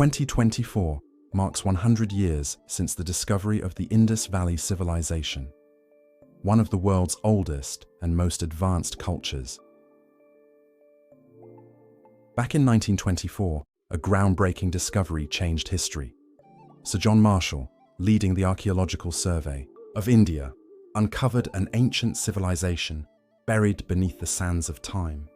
2024 marks 100 years since the discovery of the Indus Valley Civilization, one of the world's oldest and most advanced cultures. Back in 1924, a groundbreaking discovery changed history. Sir John Marshall, leading the Archaeological Survey of India, uncovered an ancient civilization buried beneath the sands of time.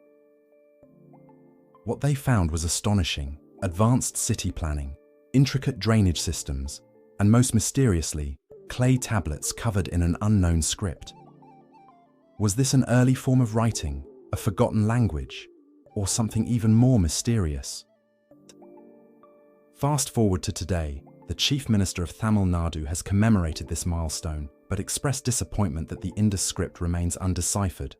What they found was astonishing: advanced city planning, intricate drainage systems, and most mysteriously, clay tablets covered in an unknown script. Was this an early form of writing, a forgotten language, or something even more mysterious? Fast forward to today, the Chief Minister of Tamil Nadu has commemorated this milestone, but expressed disappointment that the Indus script remains undeciphered.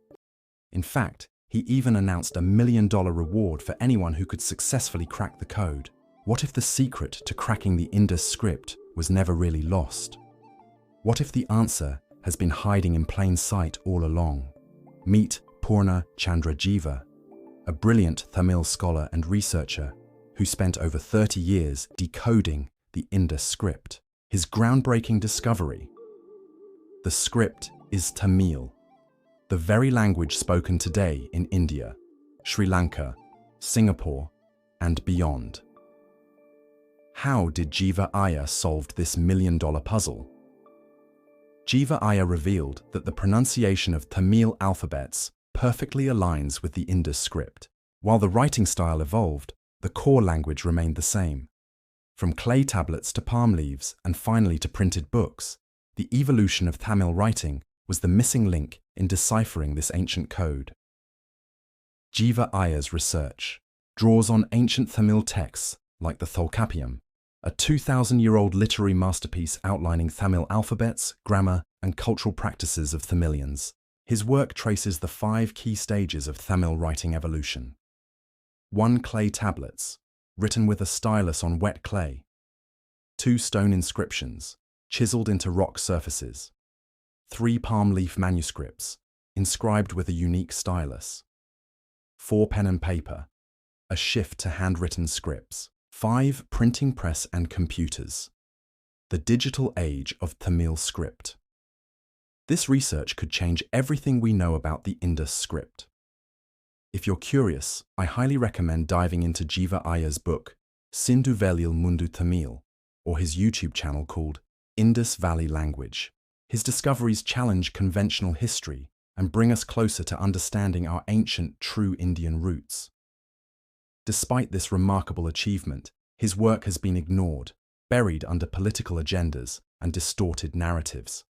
In fact, he even announced a $1 million reward for anyone who could successfully crack the code. What if the secret to cracking the Indus script was never really lost? What if the answer has been hiding in plain sight all along? Meet Purna Chandra Jeeva, a brilliant Tamil scholar and researcher who spent over 30 years decoding the Indus script. His groundbreaking discovery: the script is Tamil, the very language spoken today in India, Sri Lanka, Singapore, and beyond. How did Jeeva Ayya solve this $1 million puzzle? Jeeva Ayya revealed that the pronunciation of Tamil alphabets perfectly aligns with the Indus script. While the writing style evolved, the core language remained the same. From clay tablets to palm leaves and finally to printed books, the evolution of Tamil writing was the missing link in deciphering this ancient code. Jeeva Ayya's research draws on ancient Tamil texts like the Thirukkural, a 2,000-year-old literary masterpiece outlining Tamil alphabets, grammar, and cultural practices of Tamilians. His work traces the 5 key stages of Tamil writing evolution. 1. Clay tablets, written with a stylus on wet clay. 2. Stone inscriptions, chiseled into rock surfaces. 3. Palm leaf manuscripts, inscribed with a unique stylus. 4. Pen and paper, a shift to handwritten scripts. 5. Printing press and computers, the digital age of Tamil script. This research could change everything we know about the Indus script. If you're curious, I highly recommend diving into Jeeva Ayya's book, Sindhu Velil Mundu Tamil, or his YouTube channel called Indus Valley Language. His discoveries challenge conventional history and bring us closer to understanding our ancient, true Indian roots. Despite this remarkable achievement, his work has been ignored, buried under political agendas and distorted narratives.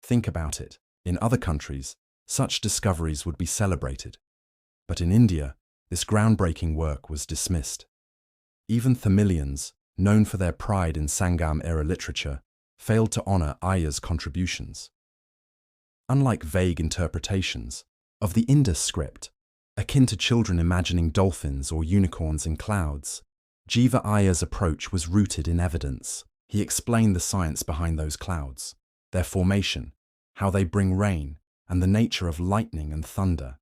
Think about it. In other countries, such discoveries would be celebrated. But in India, this groundbreaking work was dismissed. Even Tamilians, known for their pride in Sangam-era literature, failed to honor Ayya's contributions. Unlike vague interpretations of the Indus script, akin to children imagining dolphins or unicorns in clouds, Jeeva Ayya's approach was rooted in evidence. He explained the science behind those clouds, their formation, how they bring rain, and the nature of lightning and thunder.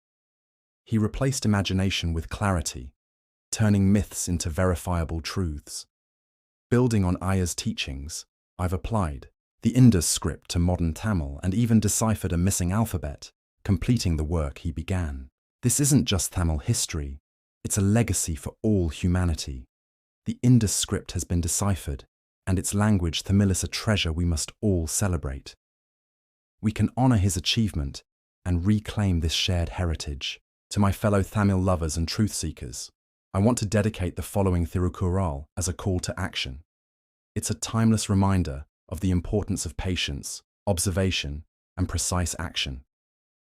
He replaced imagination with clarity, turning myths into verifiable truths. Building on Ayya's teachings, I've applied the Indus script to modern Tamil and even deciphered a missing alphabet, completing the work he began. This isn't just Tamil history, it's a legacy for all humanity. The Indus script has been deciphered, and its language Tamil is a treasure we must all celebrate. We can honor his achievement and reclaim this shared heritage. To my fellow Tamil lovers and truth seekers, I want to dedicate the following Thirukkural as a call to action. It's a timeless reminder of the importance of patience, observation, and precise action.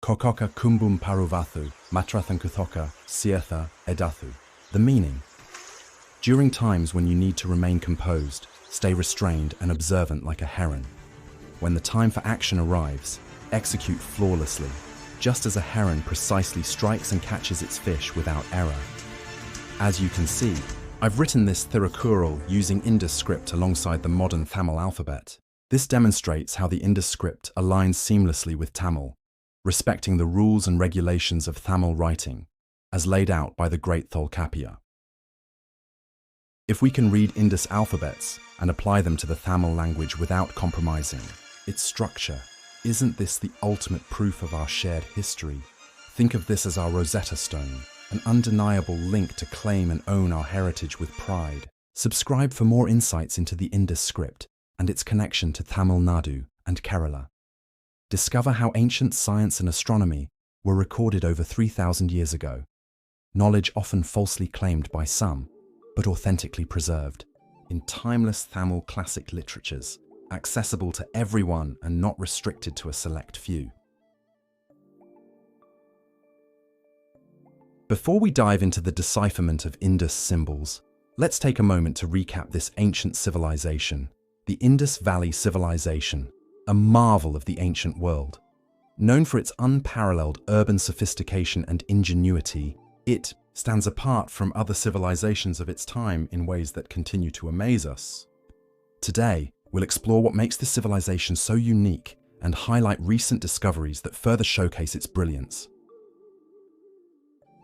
Kokoka kumbum paruvathu, matrathankuthoka, sietha edathu. The meaning: during times when you need to remain composed, stay restrained and observant like a heron. When the time for action arrives, execute flawlessly, just as a heron precisely strikes and catches its fish without error. As you can see, I've written this Thirukkural using Indus script alongside the modern Tamil alphabet. This demonstrates how the Indus script aligns seamlessly with Tamil, respecting the rules and regulations of Tamil writing, as laid out by the great Thirukkural. If we can read Indus alphabets and apply them to the Tamil language without compromising its structure, isn't this the ultimate proof of our shared history? Think of this as our Rosetta Stone, an undeniable link to claim and own our heritage with pride. Subscribe for more insights into the Indus script and its connection to Tamil Nadu and Kerala. Discover how ancient science and astronomy were recorded over 3,000 years ago. Knowledge often falsely claimed by some, but authentically preserved in timeless Tamil classic literatures, accessible to everyone and not restricted to a select few. Before we dive into the decipherment of Indus symbols, let's take a moment to recap this ancient civilization, the Indus Valley Civilization, a marvel of the ancient world. Known for its unparalleled urban sophistication and ingenuity, it stands apart from other civilizations of its time in ways that continue to amaze us. Today, we'll explore what makes this civilization so unique and highlight recent discoveries that further showcase its brilliance.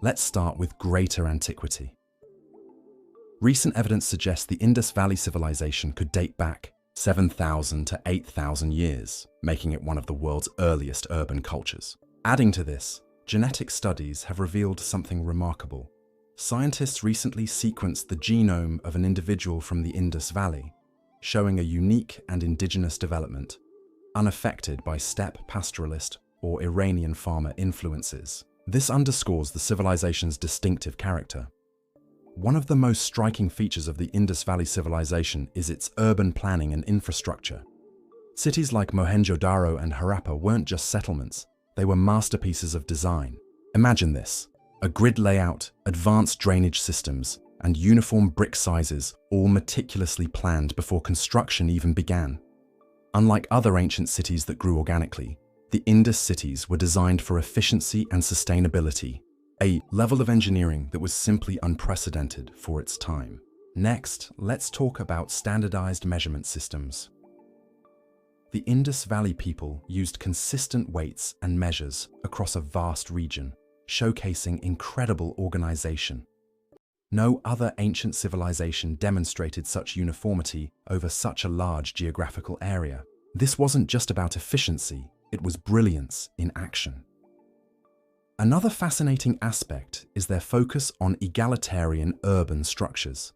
Let's start with greater antiquity. Recent evidence suggests the Indus Valley Civilization could date back 7,000 to 8,000 years, making it one of the world's earliest urban cultures. Adding to this, genetic studies have revealed something remarkable. Scientists recently sequenced the genome of an individual from the Indus Valley, showing a unique and indigenous development, unaffected by steppe pastoralist or Iranian farmer influences. This underscores the civilization's distinctive character. One of the most striking features of the Indus Valley Civilization is its urban planning and infrastructure. Cities like Mohenjo-daro and Harappa weren't just settlements, they were masterpieces of design. Imagine this: a grid layout, advanced drainage systems, and uniform brick sizes, all meticulously planned before construction even began. Unlike other ancient cities that grew organically, the Indus cities were designed for efficiency and sustainability, a level of engineering that was simply unprecedented for its time. Next, let's talk about standardized measurement systems. The Indus Valley people used consistent weights and measures across a vast region, showcasing incredible organization. No other ancient civilization demonstrated such uniformity over such a large geographical area. This wasn't just about efficiency, it was brilliance in action. Another fascinating aspect is their focus on egalitarian urban structures.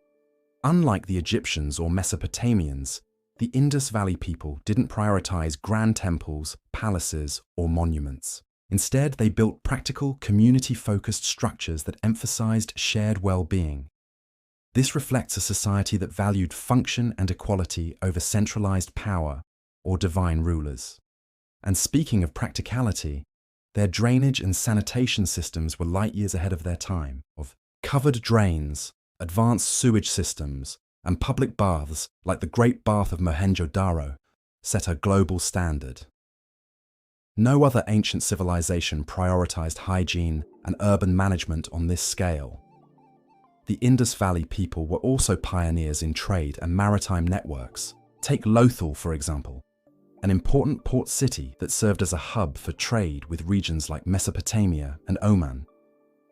Unlike the Egyptians or Mesopotamians, the Indus Valley people didn't prioritize grand temples, palaces, or monuments. Instead, they built practical, community-focused structures that emphasized shared well-being. This reflects a society that valued function and equality over centralized power or divine rulers. And speaking of practicality, their drainage and sanitation systems were light years ahead of their time. Of covered drains, advanced sewage systems, and public baths like the Great Bath of Mohenjo-daro set a global standard. No other ancient civilization prioritized hygiene and urban management on this scale. The Indus Valley people were also pioneers in trade and maritime networks. Take Lothal, for example, an important port city that served as a hub for trade with regions like Mesopotamia and Oman.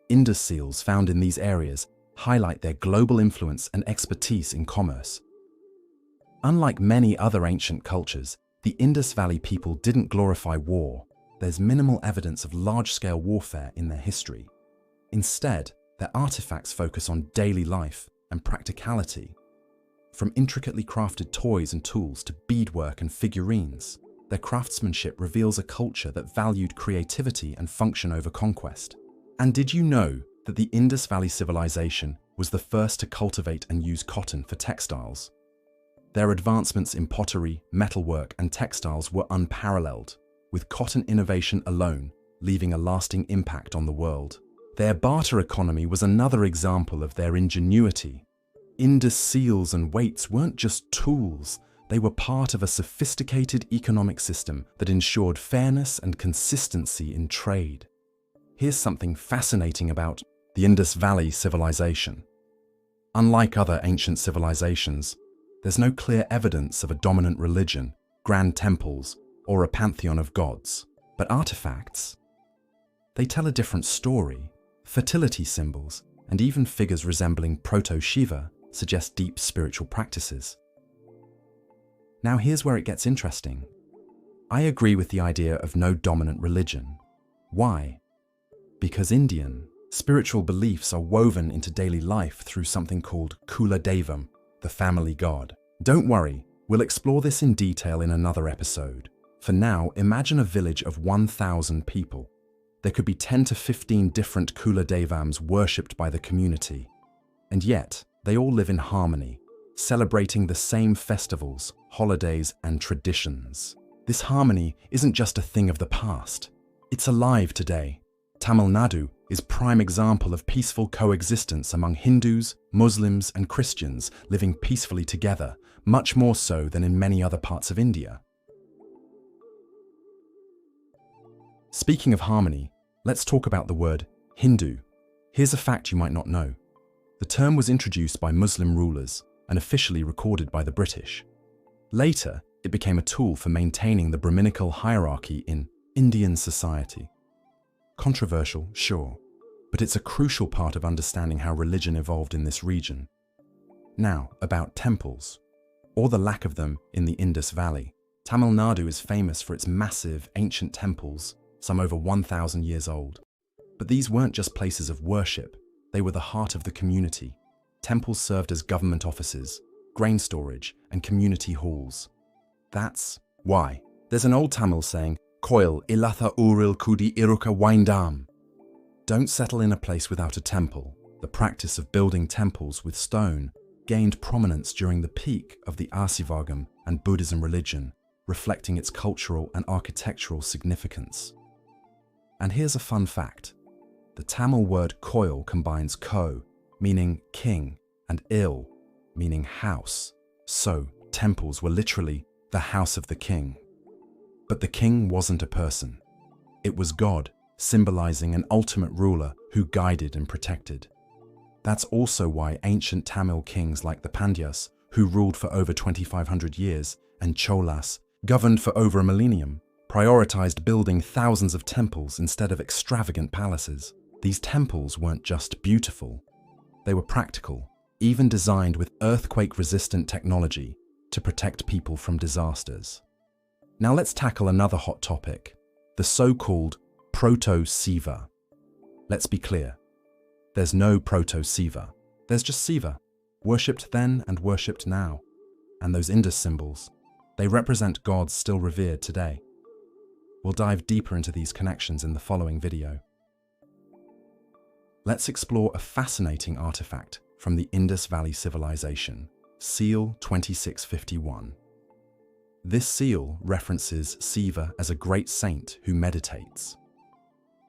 Indus seals found in these areas highlight their global influence and expertise in commerce. Unlike many other ancient cultures, the Indus Valley people didn't glorify war. There's minimal evidence of large-scale warfare in their history. Instead, their artifacts focus on daily life and practicality. From intricately crafted toys and tools to beadwork and figurines, their craftsmanship reveals a culture that valued creativity and function over conquest. And did you know that the Indus Valley Civilization was the first to cultivate and use cotton for textiles? Their advancements in pottery, metalwork, and textiles were unparalleled, with cotton innovation alone leaving a lasting impact on the world. Their barter economy was another example of their ingenuity. Indus seals and weights weren't just tools, they were part of a sophisticated economic system that ensured fairness and consistency in trade. Here's something fascinating about the Indus Valley Civilization. Unlike other ancient civilizations, there's no clear evidence of a dominant religion, grand temples, or a pantheon of gods. But artifacts, they tell a different story. Fertility symbols, and even figures resembling Proto-Shiva, suggest deep spiritual practices. Now here's where it gets interesting. I agree with the idea of no dominant religion. Why? Because Indian spiritual beliefs are woven into daily life through something called Kula Devam, the family god. Don't worry, we'll explore this in detail in another episode. For now, imagine a village of 1,000 people. There could be 10 to 15 different Kula Devams worshipped by the community. And yet, they all live in harmony, celebrating the same festivals, holidays, and traditions. This harmony isn't just a thing of the past. It's alive today. Tamil Nadu is a prime example of peaceful coexistence among Hindus, Muslims, and Christians living peacefully together, much more so than in many other parts of India. Speaking of harmony, let's talk about the word Hindu. Here's a fact you might not know. The term was introduced by Muslim rulers and officially recorded by the British. Later, it became a tool for maintaining the Brahminical hierarchy in Indian society. Controversial, sure, but it's a crucial part of understanding how religion evolved in this region. Now, about temples, or the lack of them in the Indus Valley. Tamil Nadu is famous for its massive, ancient temples, some over 1,000 years old. But these weren't just places of worship, they were the heart of the community. Temples served as government offices, grain storage, and community halls. That's why. There's an old Tamil saying, Koil ilatha uril kudi iruka waindam. Don't settle in a place without a temple. The practice of building temples with stone gained prominence during the peak of the Asivagam and Buddhism religion, reflecting its cultural and architectural significance. And here's a fun fact. The Tamil word koil combines ko, meaning king, and il, meaning house. So, temples were literally the house of the king. But the king wasn't a person. It was God, symbolizing an ultimate ruler who guided and protected. That's also why ancient Tamil kings like the Pandyas, who ruled for over 2,500 years, and Cholas, governed for over a millennium, prioritized building thousands of temples instead of extravagant palaces. These temples weren't just beautiful, they were practical, even designed with earthquake-resistant technology to protect people from disasters. Now let's tackle another hot topic, the so-called Proto-Siva. Let's be clear, there's no Proto-Siva. There's just Siva, worshipped then and worshipped now. And those Indus symbols, they represent gods still revered today. We'll dive deeper into these connections in the following video. Let's explore a fascinating artifact from the Indus Valley Civilization, Seal 2651. This seal references Siva as a great saint who meditates.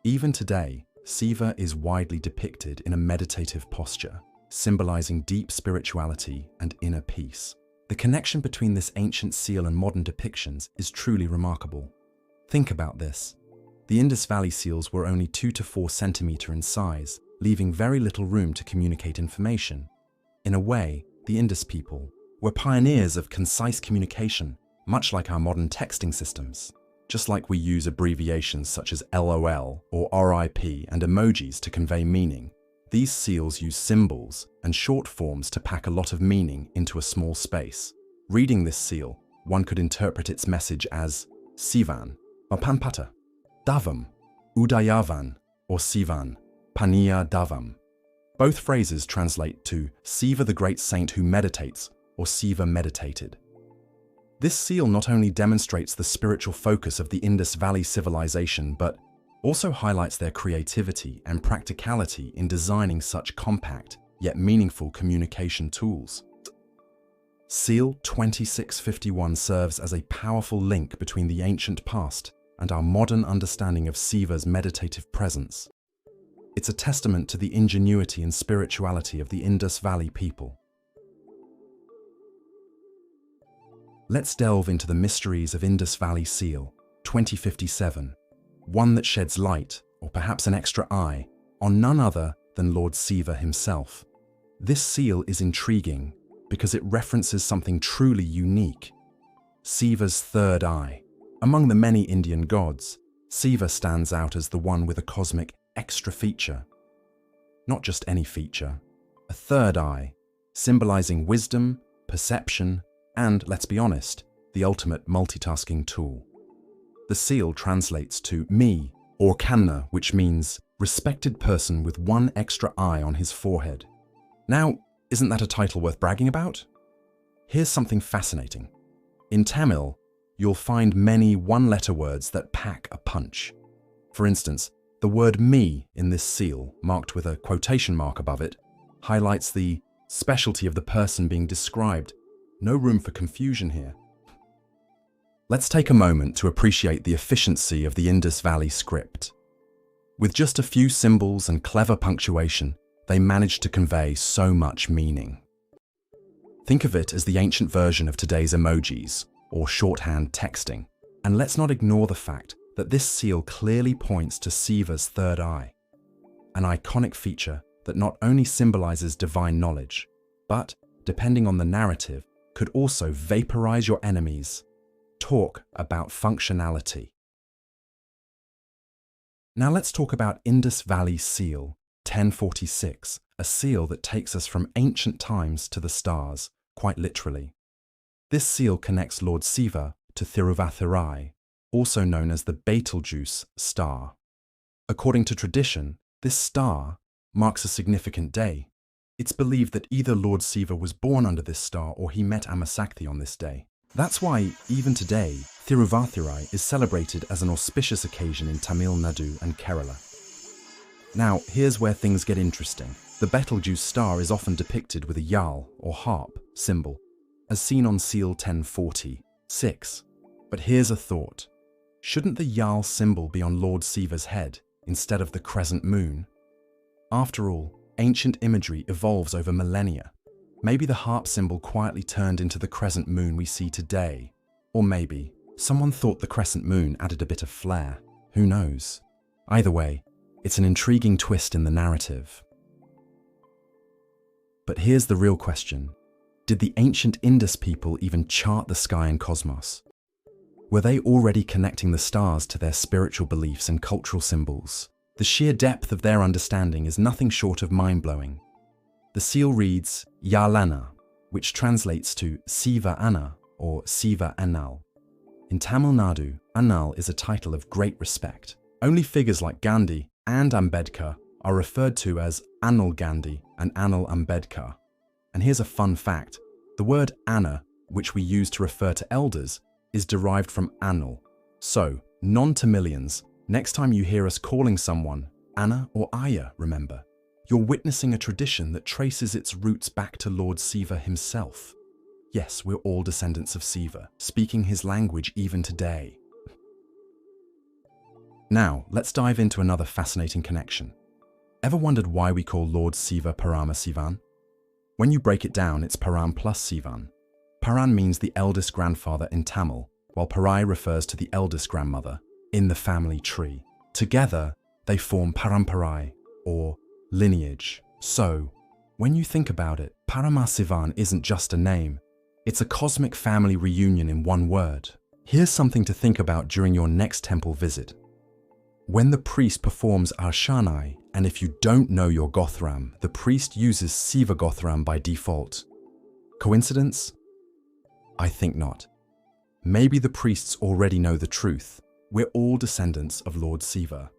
Even today, Siva is widely depicted in a meditative posture, symbolizing deep spirituality and inner peace. The connection between this ancient seal and modern depictions is truly remarkable. Think about this. The Indus Valley seals were only 2 to 4 centimeters in size, leaving very little room to communicate information. In a way, the Indus people were pioneers of concise communication, much like our modern texting systems. Just like we use abbreviations such as LOL or RIP and emojis to convey meaning, these seals use symbols and short forms to pack a lot of meaning into a small space. Reading this seal, one could interpret its message as Sivan, Mapanpata, Davam, Udayavan, or Sivan, Paniya Davam. Both phrases translate to Siva the great saint who meditates, or Siva meditated. This seal not only demonstrates the spiritual focus of the Indus Valley Civilization, but also highlights their creativity and practicality in designing such compact yet meaningful communication tools. Seal 2651 serves as a powerful link between the ancient past and our modern understanding of Siva's meditative presence. It's a testament to the ingenuity and spirituality of the Indus Valley people. Let's delve into the mysteries of Indus Valley Seal 2057, one that sheds light, or perhaps an extra eye, on none other than Lord Siva himself. This seal is intriguing because it references something truly unique, Siva's third eye. Among the many Indian gods, Siva stands out as the one with a cosmic extra feature. Not just any feature, a third eye, symbolizing wisdom, perception, and, let's be honest, the ultimate multitasking tool. The seal translates to me, or kanna, which means respected person with one extra eye on his forehead. Now, isn't that a title worth bragging about? Here's something fascinating. In Tamil, you'll find many one-letter words that pack a punch. For instance, the word me in this seal, marked with a quotation mark above it, highlights the specialty of the person being described. No room for confusion here. Let's take a moment to appreciate the efficiency of the Indus Valley script. With just a few symbols and clever punctuation, they managed to convey so much meaning. Think of it as the ancient version of today's emojis, or shorthand texting. And let's not ignore the fact that this seal clearly points to Shiva's third eye, an iconic feature that not only symbolizes divine knowledge, but, depending on the narrative, could also vaporize your enemies. Talk about functionality. Now let's talk about Indus Valley Seal 1046, a seal that takes us from ancient times to the stars, quite literally. This seal connects Lord Shiva to Thiruvathirai, also known as the Betelgeuse star. According to tradition, this star marks a significant day. It's believed that either Lord Shiva was born under this star or he met Amasakthi on this day. That's why, even today, Thiruvathirai is celebrated as an auspicious occasion in Tamil Nadu and Kerala. Now, here's where things get interesting. The Betelgeuse star is often depicted with a yal, or harp, symbol, as seen on seal 1046. But here's a thought. Shouldn't the yal symbol be on Lord Shiva's head, instead of the crescent moon? After all, ancient imagery evolves over millennia. Maybe the harp symbol quietly turned into the crescent moon we see today. Or maybe someone thought the crescent moon added a bit of flair. Who knows? Either way, it's an intriguing twist in the narrative. But here's the real question. Did the ancient Indus people even chart the sky and cosmos? Were they already connecting the stars to their spiritual beliefs and cultural symbols? The sheer depth of their understanding is nothing short of mind-blowing. The seal reads Yalana, which translates to Siva Anna or Siva Annal. In Tamil Nadu, Annal is a title of great respect. Only figures like Gandhi and Ambedkar are referred to as Anal Gandhi and Anal Ambedkar. And here's a fun fact. The word Anna, which we use to refer to elders, is derived from Anal. So, non-Tamilians, next time you hear us calling someone Anna or Ayya, remember, you're witnessing a tradition that traces its roots back to Lord Shiva himself. Yes, we're all descendants of Shiva, speaking his language even today. Now, let's dive into another fascinating connection. Ever wondered why we call Lord Shiva Parama Sivan? When you break it down, it's Param plus Sivan. Paran means the eldest grandfather in Tamil, while Parai refers to the eldest grandmother in the family tree. Together, they form Paramparai, or lineage. So, when you think about it, Paramasivan isn't just a name. It's a cosmic family reunion in one word. Here's something to think about during your next temple visit. When the priest performs Arshanai, and if you don't know your Gothram, the priest uses Siva Gothram by default. Coincidence? I think not. Maybe the priests already know the truth. We're all descendants of Lord Shiva.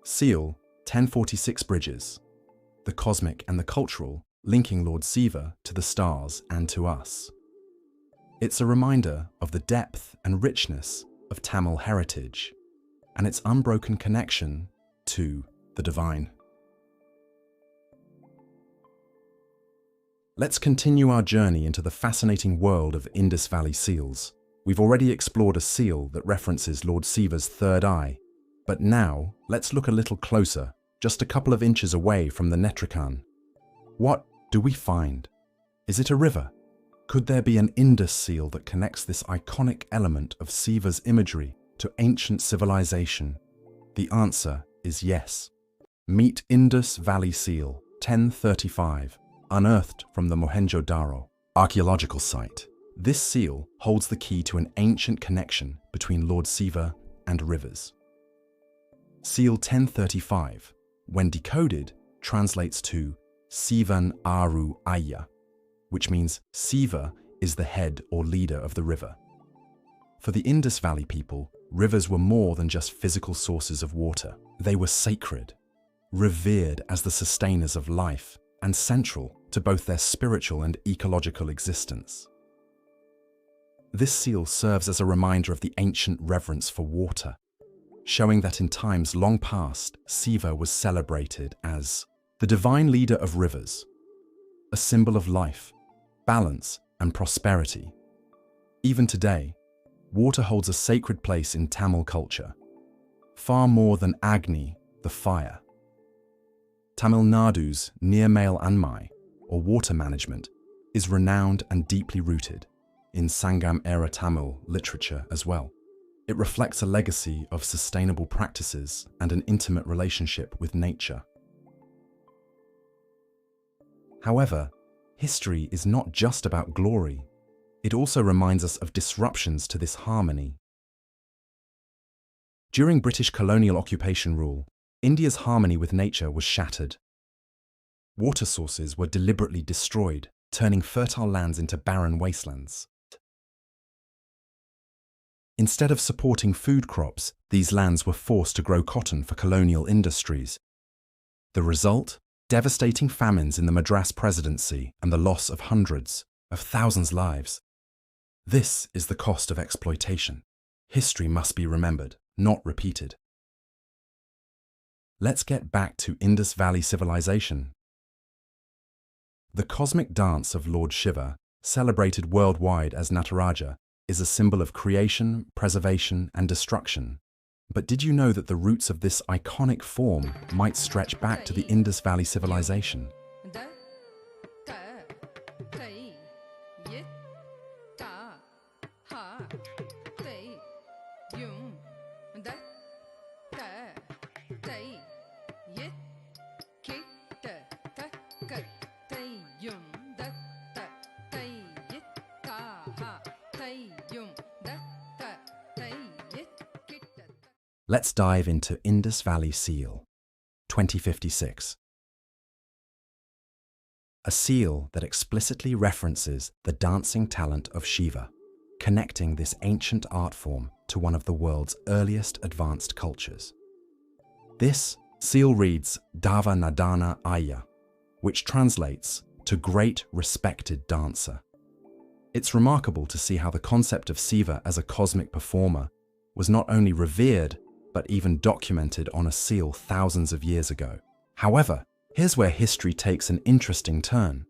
Seal 1046 bridges, the cosmic and the cultural, linking Lord Shiva to the stars and to us. It's a reminder of the depth and richness of Tamil heritage and its unbroken connection to the divine. Let's continue our journey into the fascinating world of Indus Valley seals. We've already explored a seal that references Lord Shiva's third eye, but now let's look a little closer, just a couple of inches away from the Netrikan. What do we find? Is it a river? Could there be an Indus seal that connects this iconic element of Shiva's imagery to ancient civilization? The answer is yes. Meet Indus Valley Seal 1035, unearthed from the Mohenjo-Daro archaeological site. This seal holds the key to an ancient connection between Lord Shiva and rivers. Seal 1035, when decoded, translates to Sivan Aru Ayya, which means Siva is the head or leader of the river. For the Indus Valley people, rivers were more than just physical sources of water. They were sacred, revered as the sustainers of life, and central to both their spiritual and ecological existence. This seal serves as a reminder of the ancient reverence for water, showing that in times long past, Siva was celebrated as the divine leader of rivers, a symbol of life, balance, and prosperity. Even today, water holds a sacred place in Tamil culture, far more than Agni, the fire. Tamil Nadu's Near-Male Anmai, or water management, is renowned and deeply rooted in Sangam-era Tamil literature as well. It reflects a legacy of sustainable practices and an intimate relationship with nature. However, history is not just about glory. It also reminds us of disruptions to this harmony. During British colonial occupation rule, India's harmony with nature was shattered. Water sources were deliberately destroyed, turning fertile lands into barren wastelands. Instead of supporting food crops, these lands were forced to grow cotton for colonial industries. The result? Devastating famines in the Madras Presidency and the loss of hundreds of thousands' lives. This is the cost of exploitation. History must be remembered, not repeated. Let's get back to Indus Valley Civilization. The cosmic dance of Lord Shiva, celebrated worldwide as Nataraja, is a symbol of creation, preservation, and destruction. But did you know that the roots of this iconic form might stretch back to the Indus Valley Civilization? Let's dive into Indus Valley Seal, 2056. A seal that explicitly references the dancing talent of Shiva, connecting this ancient art form to one of the world's earliest advanced cultures. This seal reads Dava Nadana Ayya, which translates to great respected dancer. It's remarkable to see how the concept of Shiva as a cosmic performer was not only revered, but even documented on a seal thousands of years ago. However, here's where history takes an interesting turn.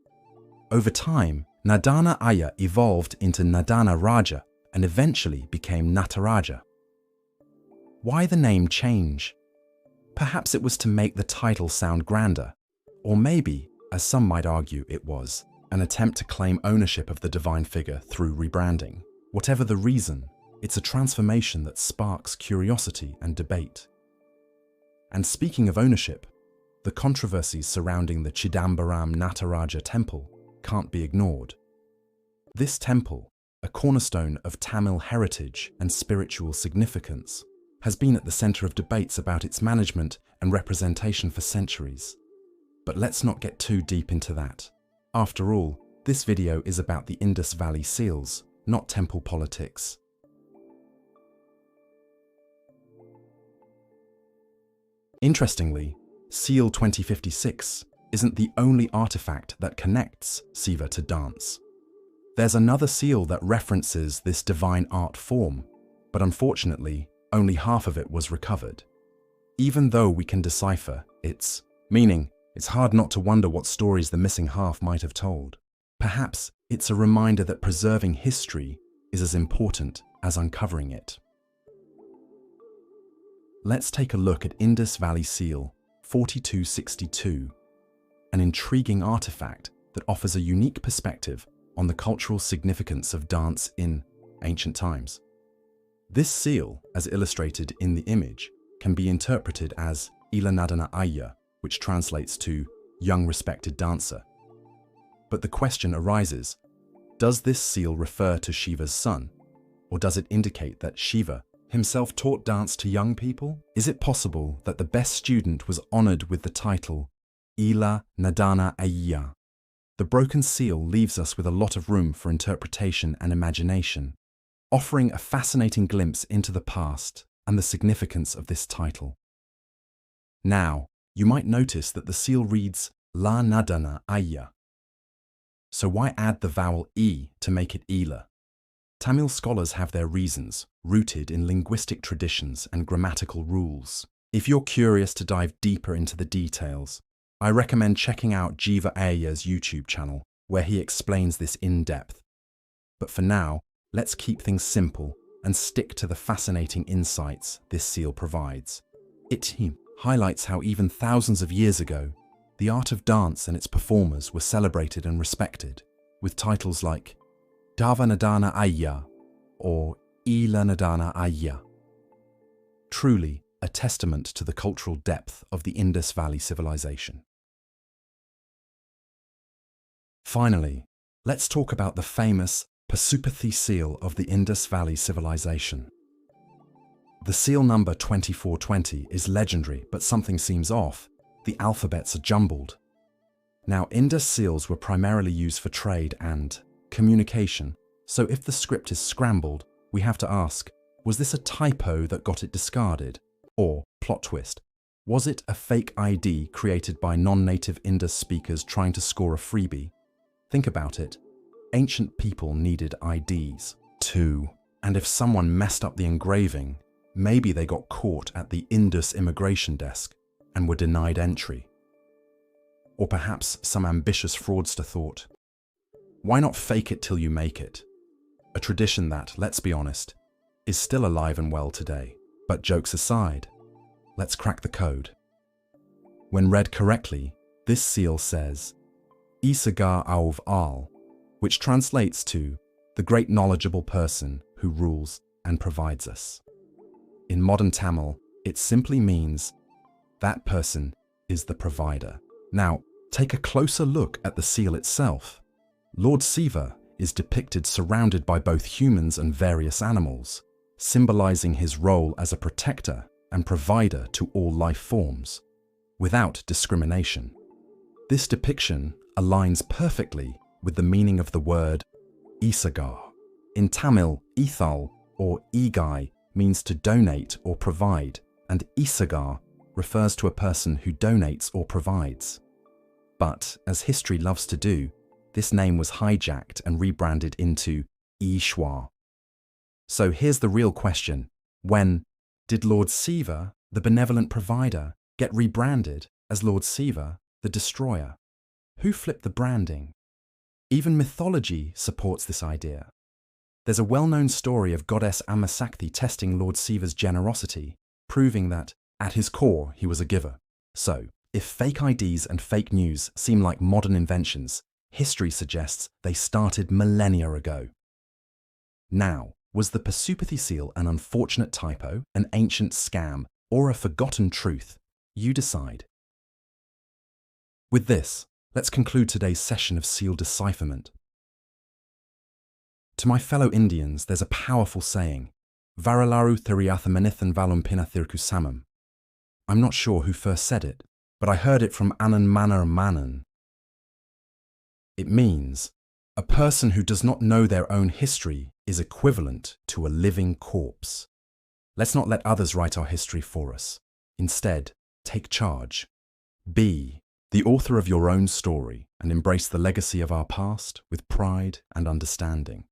Over time, Nadana Ayya evolved into Nadana Raja and eventually became Nataraja. Why the name change? Perhaps it was to make the title sound grander, or maybe, as some might argue, it was an attempt to claim ownership of the divine figure through rebranding. Whatever the reason, it's a transformation that sparks curiosity and debate. And speaking of ownership, the controversies surrounding the Chidambaram Nataraja temple can't be ignored. This temple, a cornerstone of Tamil heritage and spiritual significance, has been at the center of debates about its management and representation for centuries. But let's not get too deep into that. After all, this video is about the Indus Valley seals, not temple politics. Interestingly, Seal 2056 isn't the only artifact that connects Shiva to dance. There's another seal that references this divine art form, but unfortunately, only half of it was recovered. Even though we can decipher its meaning, it's hard not to wonder what stories the missing half might have told. Perhaps it's a reminder that preserving history is as important as uncovering it. Let's take a look at Indus Valley Seal 4262, an intriguing artifact that offers a unique perspective on the cultural significance of dance in ancient times. This seal, as illustrated in the image, can be interpreted as Ila Nadana Ayya, which translates to young respected dancer. But the question arises, does this seal refer to Shiva's son, or does it indicate that Shiva himself taught dance to young people? Is it possible that the best student was honored with the title Ila Nadana Ayya. The broken seal leaves us with a lot of room for interpretation and imagination, offering a fascinating glimpse into the past and the significance of this title. Now, you might notice that the seal reads La Nadana Ayya. So why add the vowel E to make it Ila? Tamil scholars have their reasons, rooted in linguistic traditions and grammatical rules. If you're curious to dive deeper into the details, I recommend checking out Jeeva Ayya's YouTube channel, where he explains this in depth. But for now, let's keep things simple and stick to the fascinating insights this seal provides. It highlights how even thousands of years ago, the art of dance and its performers were celebrated and respected, with titles like Davanadana Ayya or Ilanadana Ayya. Truly a testament to the cultural depth of the Indus Valley Civilization. Finally, let's talk about the famous Pashupati seal of the Indus Valley Civilization. The seal number 2420 is legendary, but something seems off. The alphabets are jumbled. Now, Indus seals were primarily used for trade and communication, so if the script is scrambled, we have to ask, was this a typo that got it discarded? Or, plot twist, was it a fake ID created by non-native Indus speakers trying to score a freebie? Think about it. Ancient people needed IDs too, and if someone messed up the engraving, maybe they got caught at the Indus immigration desk and were denied entry. Or perhaps some ambitious fraudster thought, why not fake it till you make it? A tradition that, let's be honest, is still alive and well today. But jokes aside, let's crack the code. When read correctly, this seal says, Isagar Auv Al, which translates to the great knowledgeable person who rules and provides us. In modern Tamil, it simply means that person is the provider. Now, take a closer look at the seal itself. Lord Shiva is depicted surrounded by both humans and various animals, symbolizing his role as a protector and provider to all life forms, without discrimination. This depiction aligns perfectly with the meaning of the word Isagar. In Tamil, Ithal or Igai means to donate or provide, and Isagar refers to a person who donates or provides. But, as history loves to do, this name was hijacked and rebranded into Ishwar. So here's the real question. When did Lord Shiva, the benevolent provider, get rebranded as Lord Shiva, the destroyer? Who flipped the branding? Even mythology supports this idea. There's a well-known story of goddess Amma testing Lord Shiva's generosity, proving that, at his core, he was a giver. So, if fake IDs and fake news seem like modern inventions, history suggests they started millennia ago. Now, was the Pashupati seal an unfortunate typo, an ancient scam, or a forgotten truth? You decide. With this, let's conclude today's session of seal decipherment. To my fellow Indians, there's a powerful saying, Varalaru Thiriathamanithan Valumpina Thirukkusamam. I'm not sure who first said it, but I heard it from Mannar Mannan. It means, a person who does not know their own history is equivalent to a living corpse. Let's not let others write our history for us. Instead, take charge. Be the author of your own story and embrace the legacy of our past with pride and understanding.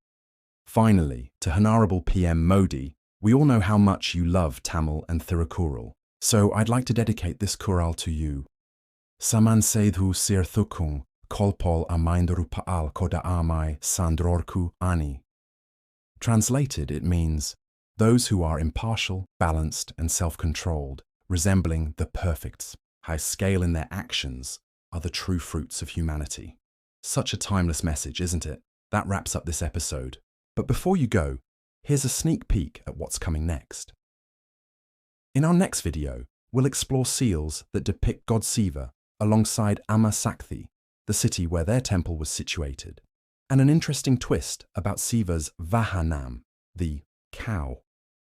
Finally, to Honourable PM Modi, we all know how much you love Tamil and Thirukkural, so I'd like to dedicate this Kural to you. Saman Seidhu Sirthukung Kolpol Amaindarupaal Koda Amai Sandrorku Ani. Translated, it means, those who are impartial, balanced, and self-controlled, resembling the perfects, high scale in their actions, are the true fruits of humanity. Such a timeless message, isn't it? That wraps up this episode. But before you go, here's a sneak peek at what's coming next. In our next video, we'll explore seals that depict God Shiva alongside Amma Sakthi, the city where their temple was situated, and an interesting twist about Shiva's Vahanam, the cow.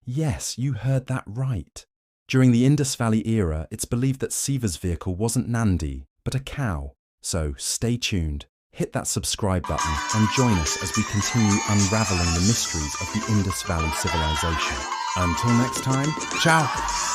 Yes, you heard that right. During the Indus Valley era, it's believed that Shiva's vehicle wasn't Nandi, but a cow. So stay tuned, hit that subscribe button, and join us as we continue unraveling the mysteries of the Indus Valley Civilization. Until next time, ciao!